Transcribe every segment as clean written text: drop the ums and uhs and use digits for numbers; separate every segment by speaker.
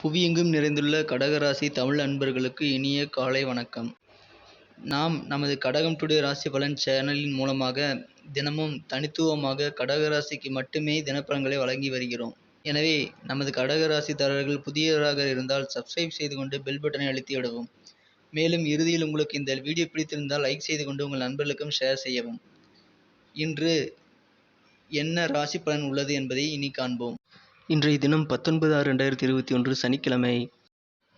Speaker 1: புவியெங்கும் நிறைந்துள்ள கடகராசி தமிழ் அன்பர்களுக்கு இனிய காலை வணக்கம். நாம் நமது கடகம் டுடே ராசி பலன் சேனலின் மூலமாக தினமும் தனித்துவமாக கடகராசிக்கு மட்டுமே தினப்பலன்களை வழங்கி வருகிறோம். எனவே நமது கடகராசிதாரர்கள் புதியவராக இருந்தால் சப்ஸ்கிரைப் செய்து கொண்டு பெல் பட்டனை அழுத்தி விடவும். மேலும் இறுதியில் உங்களுக்கு இந்த வீடியோ பிடித்திருந்தால் லைக் செய்து கொண்டு உங்கள் நண்பர்களுக்கும் ஷேர் செய்யவும். இன்று என்ன ராசி பலன் உள்ளது என்பதை இனி காண்போம். இன்றைய தினம் 19/6/2021 சனிக்கிழமை.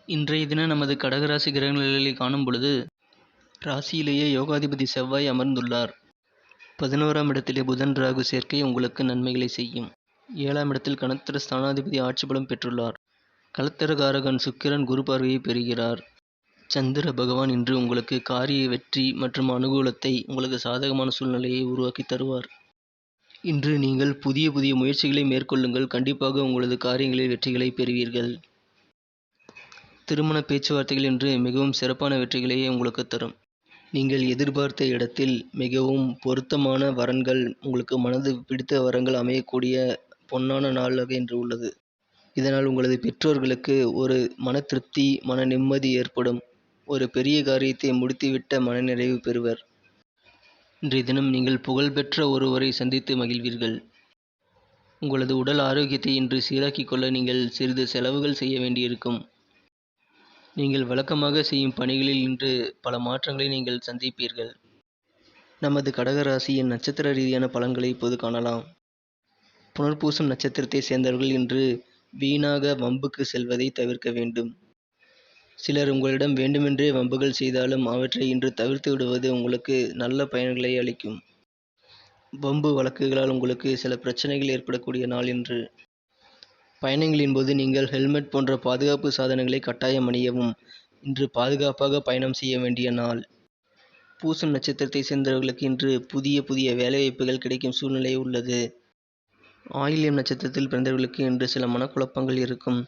Speaker 1: இன்றைய தினம் நமது கடகராசி கிரகநிலைகளை காணும் பொழுது ராசியிலேயே யோகாதிபதி செவ்வாய் அமர்ந்துள்ளார். 11ஆம் இடத்திலே புதன் ராகு சேர்க்கை உங்களுக்கு நன்மைகளை செய்யும். 7ஆம் இடத்தில் கலத்திர ஸ்தானாதிபதி ஆட்சி பலம் பெற்றுள்ளார். கலத்திரகாரகன் சுக்கிரன் குரு பார்வையை பெறுகிறார். சந்திர பகவான் இன்று உங்களுக்கு காரிய வெற்றி மற்றும் அனுகூலத்தை உங்களுக்கு சாதகமான சூழ்நிலையை உருவாக்கி தருவார். இன்று நீங்கள் புதிய முயற்சிகளை மேற்கொள்ளுங்கள். கண்டிப்பாக உங்களது காரியங்களில் வெற்றிகளை பெறுவீர்கள். திருமண பேச்சுவார்த்தைகள் இன்று மிகவும் சிறப்பான வெற்றிகளையே உங்களுக்கு தரும். நீங்கள் எதிர்பார்த்த இடத்தில் மிகவும் பொருத்தமான வரன்கள், உங்களுக்கு மனது பிடித்த வரன்கள் அமையக்கூடிய பொன்னான நாளாக இன்று உள்ளது. இதனால் உங்களது பெற்றோர்களுக்கு ஒரு மன திருப்தி, மன நிம்மதி ஏற்படும். ஒரு பெரிய காரியத்தை முடித்துவிட்ட மனநிறைவு பெறுவர். இன்றைய தினம் நீங்கள் புகழ்பெற்ற ஒருவரை சந்தித்து மகிழ்வீர்கள். உங்களது உடல் ஆரோக்கியத்தை இன்று சீராக்கிக் கொள்ள நீங்கள் சிறிது செலவுகள் செய்ய வேண்டியிருக்கும். நீங்கள் வழக்கமாக செய்யும் பணிகளில் இன்று பல மாற்றங்களை நீங்கள் சந்திப்பீர்கள். நமது கடகராசியின் நட்சத்திர ரீதியான பலன்களை இப்போது காணலாம். புனர்பூசம் நட்சத்திரத்தை சேர்ந்தவர்கள் இன்று வீணாக வம்புக்கு செல்வதை தவிர்க்க வேண்டும். சிலர் உங்களிடம் வேண்டுமென்றே வம்புகள் செய்தாலும் அவற்றை இன்று தவிர்த்து விடுவது உங்களுக்கு நல்ல பயன்களை அளிக்கும். வம்பு வழக்குகளால் உங்களுக்கு சில பிரச்சனைகள் ஏற்படக்கூடிய நாள் இன்று. பயணங்களின் போது நீங்கள் ஹெல்மெட் போன்ற பாதுகாப்பு சாதனங்களை கட்டாயம் அணியவும். இன்று பாதுகாப்பாக பயணம் செய்ய வேண்டிய நாள். பூசம் நட்சத்திரத்தை சேர்ந்தவர்களுக்கு இன்று புதிய வேலைவாய்ப்புகள் கிடைக்கும் சூழ்நிலை உள்ளது. ஆயில்யம் நட்சத்திரத்தில் பிறந்தவர்களுக்கு இன்று சில மனக்குழப்பங்கள் இருக்கும்.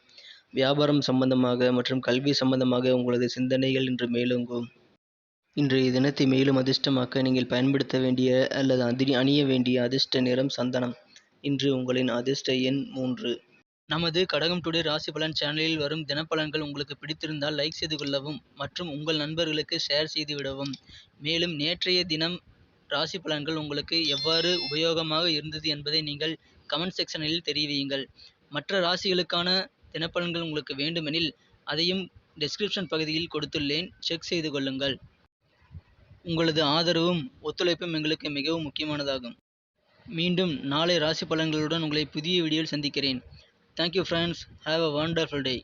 Speaker 1: வியாபாரம் சம்பந்தமாக மற்றும் கல்வி சம்பந்தமாக உங்களது சிந்தனைகள் இன்று மேலோங்கும். இன்றைய தினத்தை மேலும் அதிர்ஷ்டமாக்க நீங்கள் பயன்படுத்த வேண்டிய அல்லது அணிய வேண்டிய அதிர்ஷ்ட நிறம் சந்தனம். இன்று உங்களின் அதிர்ஷ்ட எண் 3. நமது கடகம் டுடே ராசி பலன் சேனலில் வரும் தினப்பலன்கள் உங்களுக்கு பிடித்திருந்தால் லைக் செய்து கொள்ளவும் மற்றும் உங்கள் நண்பர்களுக்கு ஷேர் செய்து விடவும். மேலும் நேற்றைய தினம் ராசி பலன்கள் உங்களுக்கு எவ்வாறு உபயோகமாக இருந்தது என்பதை நீங்கள் கமெண்ட் செக்ஷனில் தெரிவியுங்கள். மற்ற ராசிகளுக்கான தினப்பலன்கள் உங்களுக்கு வேண்டுமெனில் அதையும் டெஸ்கிரிப்ஷன் பகுதியில் கொடுத்துள்ளேன், செக் செய்து கொள்ளுங்கள். உங்களது ஆதரவும் ஒத்துழைப்பும் எங்களுக்கு மிகவும் முக்கியமானதாகும். மீண்டும் நாளை ராசி பலன்களுடன் உங்களை புதிய வீடியோவில் சந்திக்கிறேன். Thank you friends. Have a wonderful day.